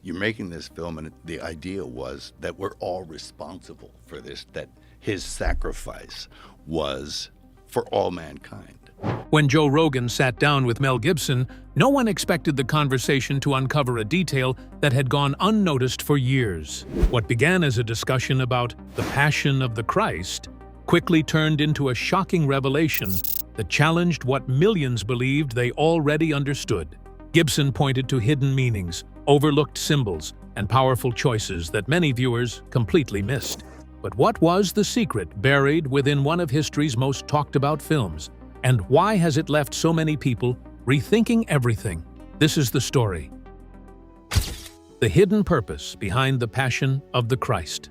you're making this film, and the idea was that we're all responsible for this, that his sacrifice was for all mankind. When Joe Rogan sat down with Mel Gibson, no one expected the conversation to uncover a detail that had gone unnoticed for years. What began as a discussion about the Passion of the Christ quickly turned into a shocking revelation that challenged what millions believed they already understood. Gibson pointed to hidden meanings, overlooked symbols, and powerful choices that many viewers completely missed. But what was the secret buried within one of history's most talked-about films? And why has it left so many people rethinking everything? This is the story. The hidden purpose behind the Passion of the Christ.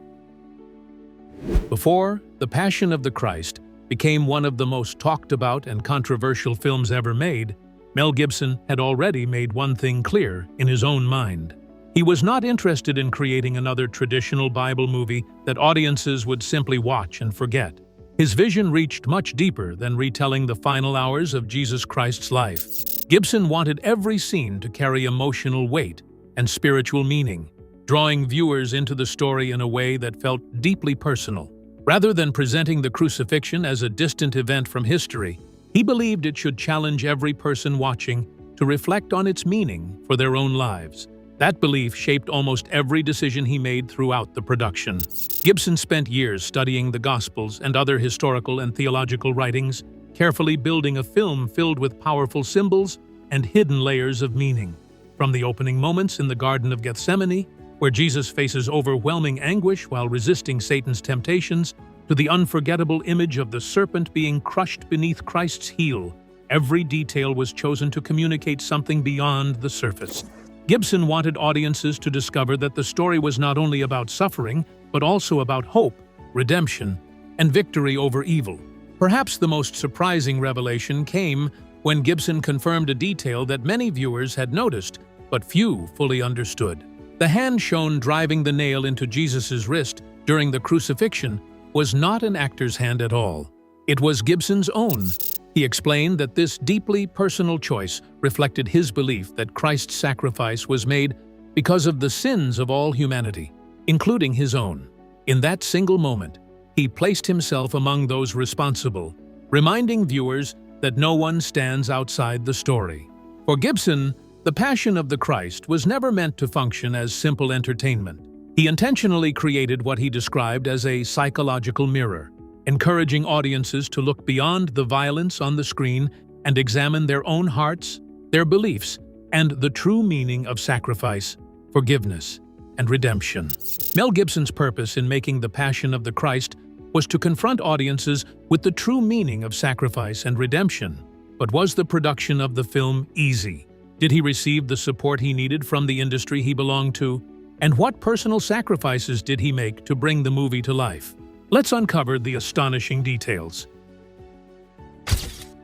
Before The Passion of the Christ became one of the most talked about and controversial films ever made, Mel Gibson had already made one thing clear in his own mind. He was not interested in creating another traditional Bible movie that audiences would simply watch and forget. His vision reached much deeper than retelling the final hours of Jesus Christ's life. Gibson wanted every scene to carry emotional weight and spiritual meaning, drawing viewers into the story in a way that felt deeply personal. Rather than presenting the crucifixion as a distant event from history, he believed it should challenge every person watching to reflect on its meaning for their own lives. That belief shaped almost every decision he made throughout the production. Gibson spent years studying the Gospels and other historical and theological writings, carefully building a film filled with powerful symbols and hidden layers of meaning. From the opening moments in the Garden of Gethsemane, where Jesus faces overwhelming anguish while resisting Satan's temptations, to the unforgettable image of the serpent being crushed beneath Christ's heel, every detail was chosen to communicate something beyond the surface. Gibson wanted audiences to discover that the story was not only about suffering, but also about hope, redemption, and victory over evil. Perhaps the most surprising revelation came when Gibson confirmed a detail that many viewers had noticed, but few fully understood. The hand shown driving the nail into Jesus' wrist during the crucifixion was not an actor's hand at all. It was Gibson's own. He explained that this deeply personal choice reflected his belief that Christ's sacrifice was made because of the sins of all humanity, including his own. In that single moment, he placed himself among those responsible, reminding viewers that no one stands outside the story. For Gibson, the Passion of the Christ was never meant to function as simple entertainment. He intentionally created what he described as a psychological mirror, encouraging audiences to look beyond the violence on the screen and examine their own hearts, their beliefs, and the true meaning of sacrifice, forgiveness, and redemption. Mel Gibson's purpose in making The Passion of the Christ was to confront audiences with the true meaning of sacrifice and redemption. But was the production of the film easy? Did he receive the support he needed from the industry he belonged to? And what personal sacrifices did he make to bring the movie to life? Let's uncover the astonishing details.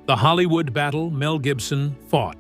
The Hollywood battle Mel Gibson fought.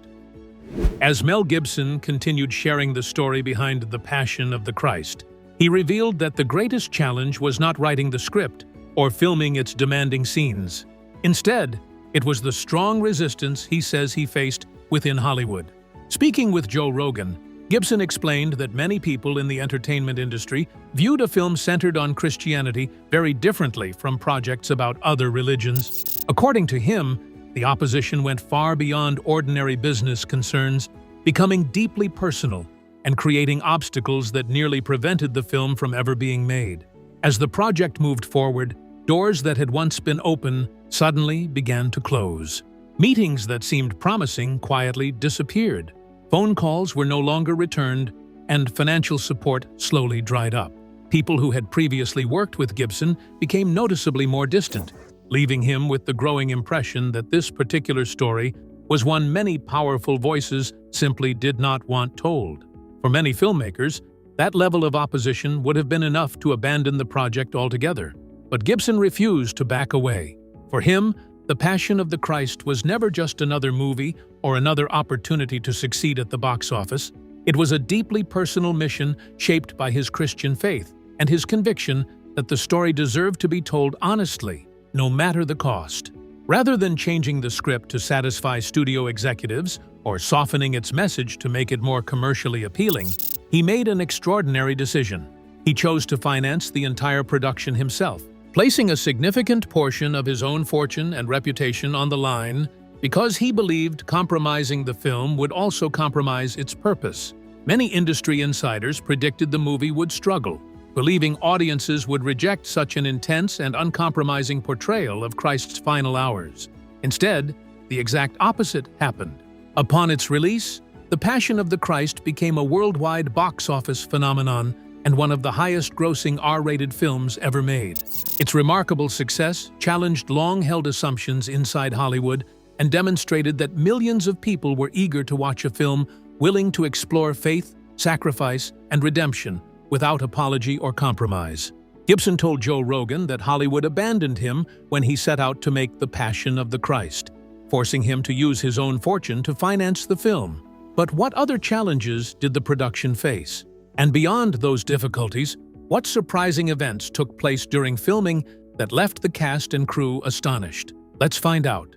As Mel Gibson continued sharing the story behind The Passion of the Christ, he revealed that the greatest challenge was not writing the script or filming its demanding scenes. Instead, it was the strong resistance he says he faced within Hollywood. Speaking with Joe Rogan, Gibson explained that many people in the entertainment industry viewed a film centered on Christianity very differently from projects about other religions. According to him, the opposition went far beyond ordinary business concerns, becoming deeply personal and creating obstacles that nearly prevented the film from ever being made. As the project moved forward, doors that had once been open suddenly began to close. Meetings that seemed promising quietly disappeared. Phone calls were no longer returned, and financial support slowly dried up. People who had previously worked with Gibson became noticeably more distant, leaving him with the growing impression that this particular story was one many powerful voices simply did not want told. For many filmmakers, that level of opposition would have been enough to abandon the project altogether. But Gibson refused to back away. For him, The Passion of the Christ was never just another movie or another opportunity to succeed at the box office. It was a deeply personal mission shaped by his Christian faith and his conviction that the story deserved to be told honestly, no matter the cost. Rather than changing the script to satisfy studio executives or softening its message to make it more commercially appealing, he made an extraordinary decision. He chose to finance the entire production himself, placing a significant portion of his own fortune and reputation on the line because he believed compromising the film would also compromise its purpose. Many industry insiders predicted the movie would struggle, believing audiences would reject such an intense and uncompromising portrayal of Christ's final hours. Instead, the exact opposite happened. Upon its release, The Passion of the Christ became a worldwide box office phenomenon and one of the highest-grossing R-rated films ever made. Its remarkable success challenged long-held assumptions inside Hollywood and demonstrated that millions of people were eager to watch a film willing to explore faith, sacrifice, and redemption without apology or compromise. Gibson told Joe Rogan that Hollywood abandoned him when he set out to make The Passion of the Christ, forcing him to use his own fortune to finance the film. But what other challenges did the production face? And beyond those difficulties, what surprising events took place during filming that left the cast and crew astonished? Let's find out.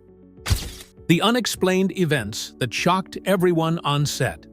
The unexplained events that shocked everyone on set.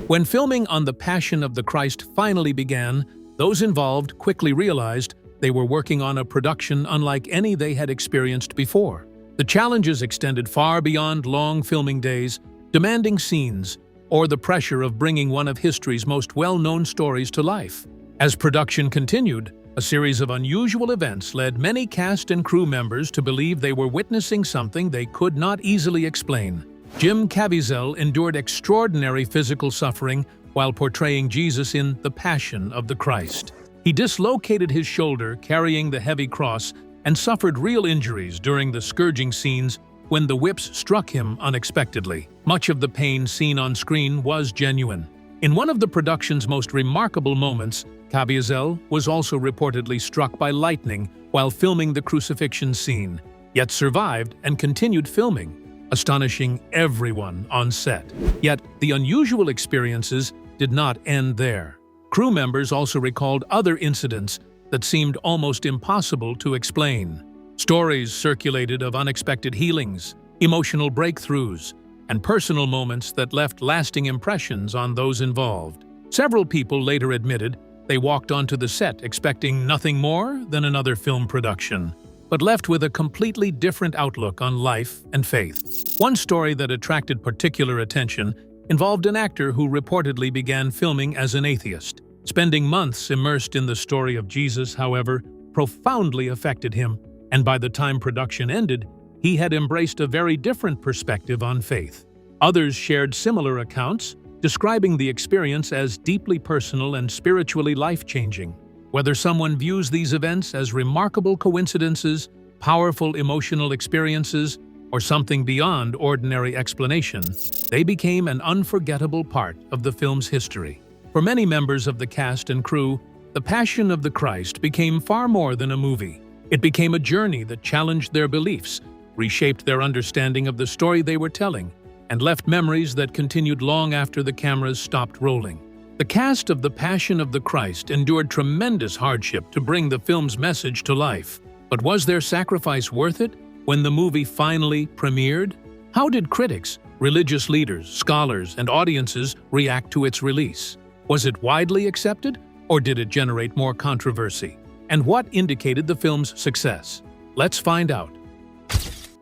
When filming on The Passion of the Christ finally began, those involved quickly realized they were working on a production unlike any they had experienced before. The challenges extended far beyond long filming days, demanding scenes, or the pressure of bringing one of history's most well-known stories to life. As production continued, a series of unusual events led many cast and crew members to believe they were witnessing something they could not easily explain. Jim Caviezel endured extraordinary physical suffering while portraying Jesus in The Passion of the Christ. He dislocated his shoulder carrying the heavy cross and suffered real injuries during the scourging scenes when the whips struck him unexpectedly. Much of the pain seen on screen was genuine. In one of the production's most remarkable moments, Caviezel was also reportedly struck by lightning while filming the crucifixion scene, yet survived and continued filming, astonishing everyone on set. Yet, the unusual experiences did not end there. Crew members also recalled other incidents that seemed almost impossible to explain. Stories circulated of unexpected healings, emotional breakthroughs, and personal moments that left lasting impressions on those involved. Several people later admitted they walked onto the set expecting nothing more than another film production, but left with a completely different outlook on life and faith. One story that attracted particular attention involved an actor who reportedly began filming as an atheist. Spending months immersed in the story of Jesus, however, profoundly affected him, and by the time production ended, he had embraced a very different perspective on faith. Others shared similar accounts, describing the experience as deeply personal and spiritually life-changing. Whether someone views these events as remarkable coincidences, powerful emotional experiences, or something beyond ordinary explanation, they became an unforgettable part of the film's history. For many members of the cast and crew, The Passion of the Christ became far more than a movie. It became a journey that challenged their beliefs, reshaped their understanding of the story they were telling, and left memories that continued long after the cameras stopped rolling. The cast of The Passion of the Christ endured tremendous hardship to bring the film's message to life. But was their sacrifice worth it when the movie finally premiered? How did critics, religious leaders, scholars, and audiences react to its release? Was it widely accepted, or did it generate more controversy? And what indicated the film's success? Let's find out.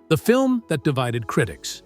The film that divided critics.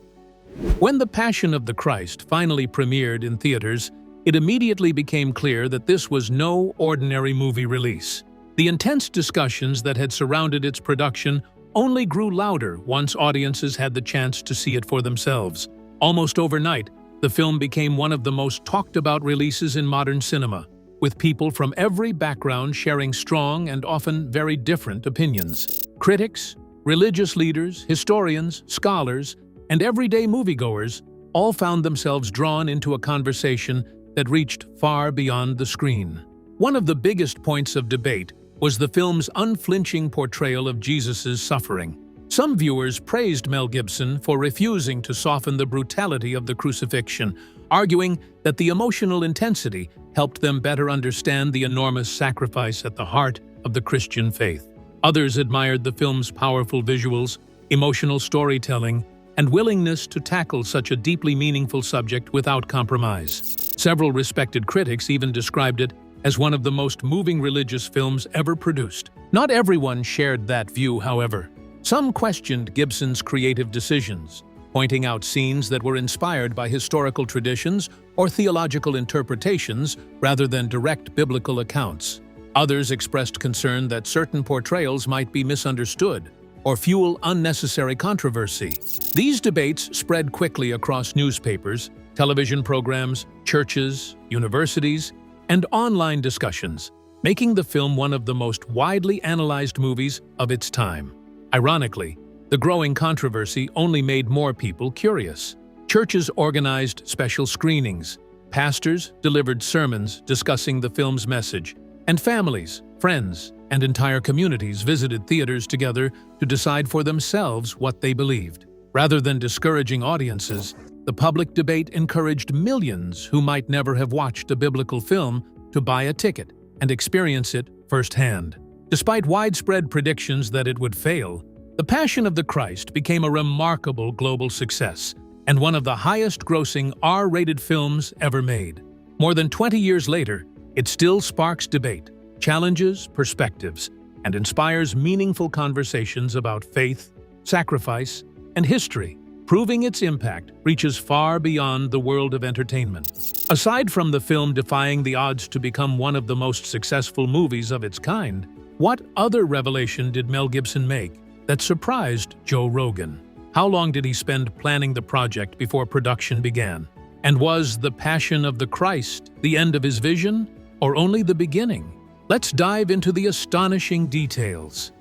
When The Passion of the Christ finally premiered in theaters, it immediately became clear that this was no ordinary movie release. The intense discussions that had surrounded its production only grew louder once audiences had the chance to see it for themselves. Almost overnight, the film became one of the most talked-about releases in modern cinema, with people from every background sharing strong and often very different opinions. Critics, religious leaders, historians, scholars, and everyday moviegoers all found themselves drawn into a conversation that reached far beyond the screen. One of the biggest points of debate was the film's unflinching portrayal of Jesus' suffering. Some viewers praised Mel Gibson for refusing to soften the brutality of the crucifixion, arguing that the emotional intensity helped them better understand the enormous sacrifice at the heart of the Christian faith. Others admired the film's powerful visuals, emotional storytelling, and willingness to tackle such a deeply meaningful subject without compromise. Several respected critics even described it as one of the most moving religious films ever produced. Not everyone shared that view, however. Some questioned Gibson's creative decisions, pointing out scenes that were inspired by historical traditions or theological interpretations rather than direct biblical accounts. Others expressed concern that certain portrayals might be misunderstood or fuel unnecessary controversy. These debates spread quickly across newspapers, television programs, churches, universities, and online discussions, making the film one of the most widely analyzed movies of its time. Ironically, the growing controversy only made more people curious. Churches organized special screenings, pastors delivered sermons discussing the film's message, and families, friends, and entire communities visited theaters together to decide for themselves what they believed. Rather than discouraging audiences, the public debate encouraged millions who might never have watched a biblical film to buy a ticket and experience it firsthand. Despite widespread predictions that it would fail, The Passion of the Christ became a remarkable global success and one of the highest-grossing R-rated films ever made. More than 20 years later, it still sparks debate, challenges perspectives, and inspires meaningful conversations about faith, sacrifice, and history, proving its impact reaches far beyond the world of entertainment. Aside from the film defying the odds to become one of the most successful movies of its kind, what other revelation did Mel Gibson make that surprised Joe Rogan? How long did he spend planning the project before production began? And was The Passion of the Christ the end of his vision, or only the beginning? Let's dive into the astonishing details.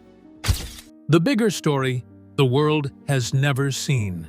The bigger story the world has never seen.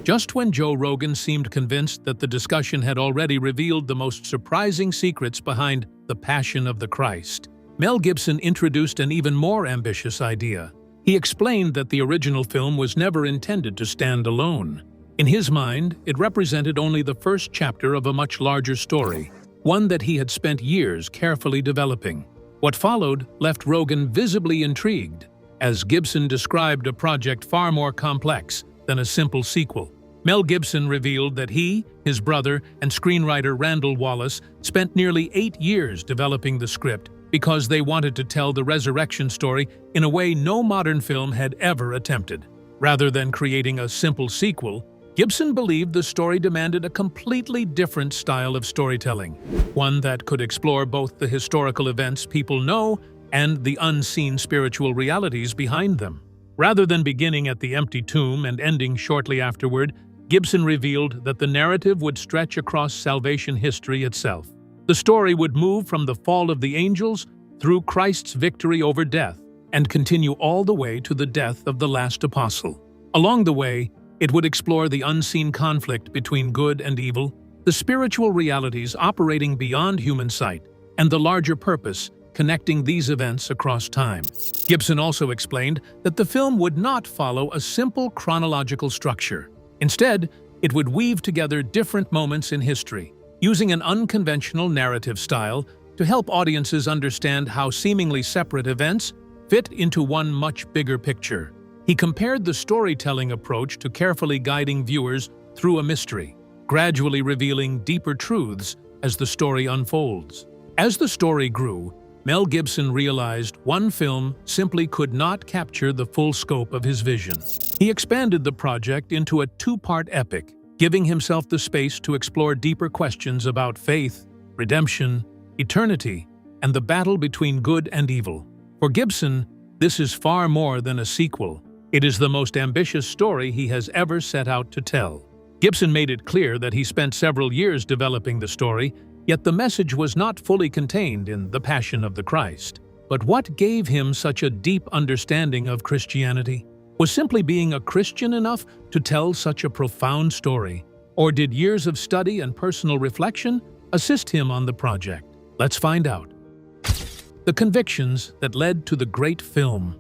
Just when Joe Rogan seemed convinced that the discussion had already revealed the most surprising secrets behind The Passion of the Christ, Mel Gibson introduced an even more ambitious idea. He explained that the original film was never intended to stand alone. In his mind, it represented only the first chapter of a much larger story, one that he had spent years carefully developing. What followed left Rogan visibly intrigued, as Gibson described a project far more complex than a simple sequel. Mel Gibson revealed that he, his brother, and screenwriter Randall Wallace spent nearly 8 years developing the script because they wanted to tell the resurrection story in a way no modern film had ever attempted. Rather than creating a simple sequel, Gibson believed the story demanded a completely different style of storytelling, one that could explore both the historical events people know and the unseen spiritual realities behind them. Rather than beginning at the empty tomb and ending shortly afterward, Gibson revealed that the narrative would stretch across salvation history itself. The story would move from the fall of the angels through Christ's victory over death and continue all the way to the death of the last apostle. Along the way, it would explore the unseen conflict between good and evil, the spiritual realities operating beyond human sight, and the larger purpose connecting these events across time. Gibson also explained that the film would not follow a simple chronological structure. Instead, it would weave together different moments in history, using an unconventional narrative style to help audiences understand how seemingly separate events fit into one much bigger picture. He compared the storytelling approach to carefully guiding viewers through a mystery, gradually revealing deeper truths as the story unfolds. As the story grew, Mel Gibson realized one film simply could not capture the full scope of his vision. He expanded the project into a 2-part epic, giving himself the space to explore deeper questions about faith, redemption, eternity, and the battle between good and evil. For Gibson, this is far more than a sequel. It is the most ambitious story he has ever set out to tell. Gibson made it clear that he spent several years developing the story, yet the message was not fully contained in The Passion of the Christ. But what gave him such a deep understanding of Christianity? Was simply being a Christian enough to tell such a profound story? Or did years of study and personal reflection assist him on the project? Let's find out. The convictions that led to the great film.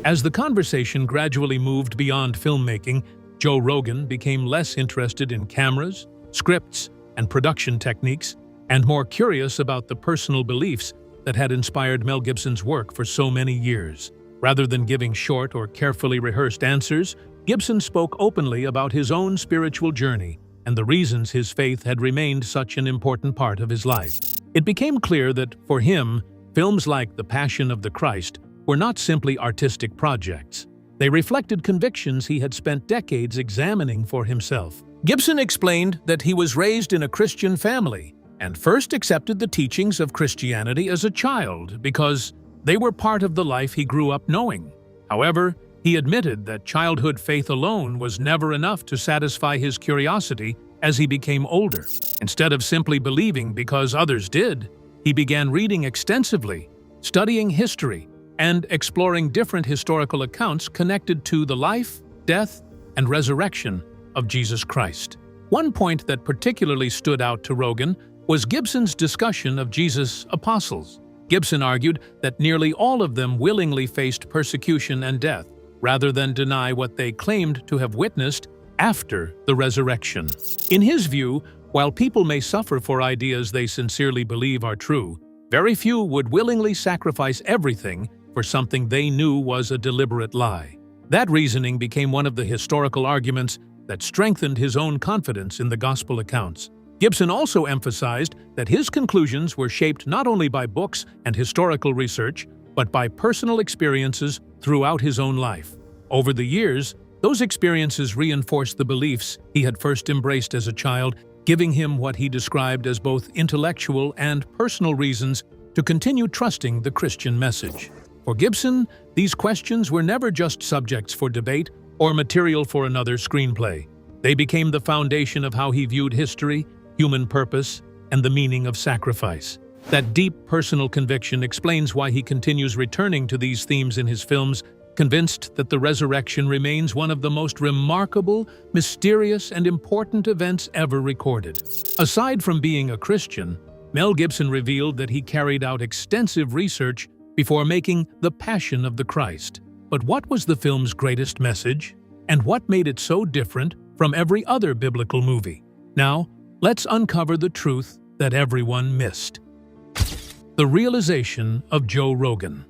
As the conversation gradually moved beyond filmmaking, Joe Rogan became less interested in cameras, scripts, and production techniques, and more curious about the personal beliefs that had inspired Mel Gibson's work for so many years. Rather than giving short or carefully rehearsed answers, Gibson spoke openly about his own spiritual journey and the reasons his faith had remained such an important part of his life. It became clear that, for him, films like The Passion of the Christ were not simply artistic projects. They reflected convictions he had spent decades examining for himself. Gibson explained that he was raised in a Christian family and first accepted the teachings of Christianity as a child because they were part of the life he grew up knowing. However, he admitted that childhood faith alone was never enough to satisfy his curiosity as he became older. Instead of simply believing because others did, he began reading extensively, studying history, and exploring different historical accounts connected to the life, death, and resurrection of Jesus Christ. One point that particularly stood out to Rogan was Gibson's discussion of Jesus' apostles. Gibson argued that nearly all of them willingly faced persecution and death, rather than deny what they claimed to have witnessed after the resurrection. In his view, while people may suffer for ideas they sincerely believe are true, very few would willingly sacrifice everything for something they knew was a deliberate lie. That reasoning became one of the historical arguments that strengthened his own confidence in the gospel accounts. Gibson also emphasized that his conclusions were shaped not only by books and historical research, but by personal experiences throughout his own life. Over the years, those experiences reinforced the beliefs he had first embraced as a child, giving him what he described as both intellectual and personal reasons to continue trusting the Christian message. For Gibson, these questions were never just subjects for debate or material for another screenplay. They became the foundation of how he viewed history, human purpose, and the meaning of sacrifice. That deep personal conviction explains why he continues returning to these themes in his films, convinced that the resurrection remains one of the most remarkable, mysterious, and important events ever recorded. Aside from being a Christian, Mel Gibson revealed that he carried out extensive research before making The Passion of the Christ. But what was the film's greatest message? And what made it so different from every other biblical movie? Now, let's uncover the truth that everyone missed. The realization of Joe Rogan.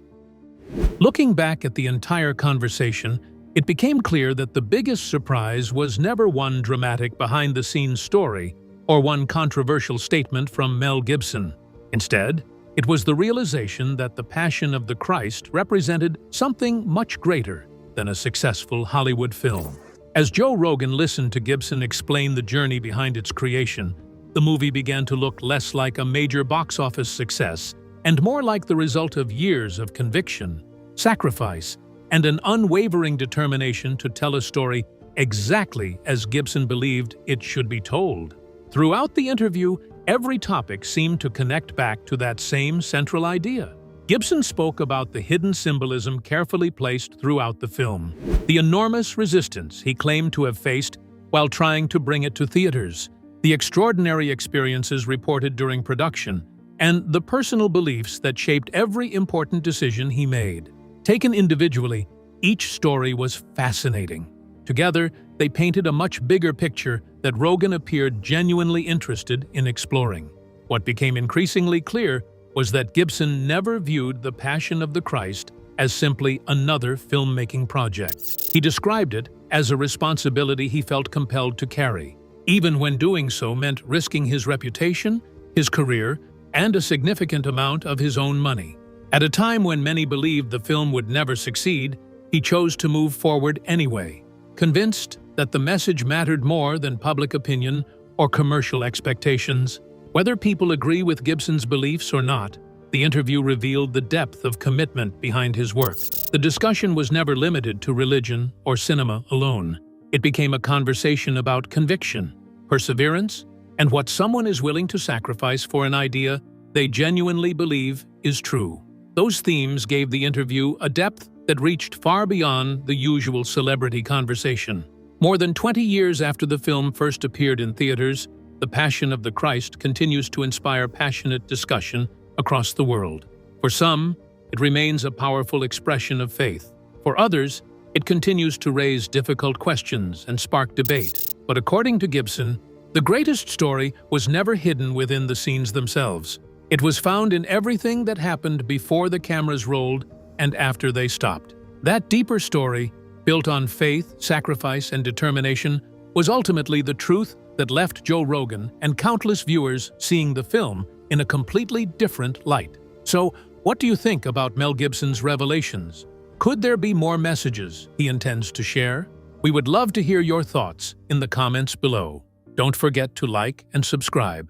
Looking back at the entire conversation, it became clear that the biggest surprise was never one dramatic behind-the-scenes story or one controversial statement from Mel Gibson. Instead, it was the realization that The Passion of the Christ represented something much greater than a successful Hollywood film. As Joe Rogan listened to Gibson explain the journey behind its creation, the movie began to look less like a major box office success and more like the result of years of conviction, sacrifice, and an unwavering determination to tell a story exactly as Gibson believed it should be told. Throughout the interview, every topic seemed to connect back to that same central idea. Gibson spoke about the hidden symbolism carefully placed throughout the film, the enormous resistance he claimed to have faced while trying to bring it to theaters, the extraordinary experiences reported during production, and the personal beliefs that shaped every important decision he made. Taken individually, each story was fascinating. Together, they painted a much bigger picture that Rogan appeared genuinely interested in exploring. What became increasingly clear was that Gibson never viewed The Passion of the Christ as simply another filmmaking project. He described it as a responsibility he felt compelled to carry, even when doing so meant risking his reputation, his career, and a significant amount of his own money. At a time when many believed the film would never succeed, he chose to move forward anyway, convinced that the message mattered more than public opinion or commercial expectations. Whether people agree with Gibson's beliefs or not, the interview revealed the depth of commitment behind his work. The discussion was never limited to religion or cinema alone. It became a conversation about conviction, perseverance, and what someone is willing to sacrifice for an idea they genuinely believe is true. Those themes gave the interview a depth that reached far beyond the usual celebrity conversation. More than 20 years after the film first appeared in theaters, The Passion of the Christ continues to inspire passionate discussion across the world. For some, it remains a powerful expression of faith. For others, it continues to raise difficult questions and spark debate. But according to Gibson, the greatest story was never hidden within the scenes themselves. It was found in everything that happened before the cameras rolled and after they stopped. That deeper story, built on faith, sacrifice, and determination, was ultimately the truth that left Joe Rogan and countless viewers seeing the film in a completely different light. So, what do you think about Mel Gibson's revelations? Could there be more messages he intends to share? We would love to hear your thoughts in the comments below. Don't forget to like and subscribe.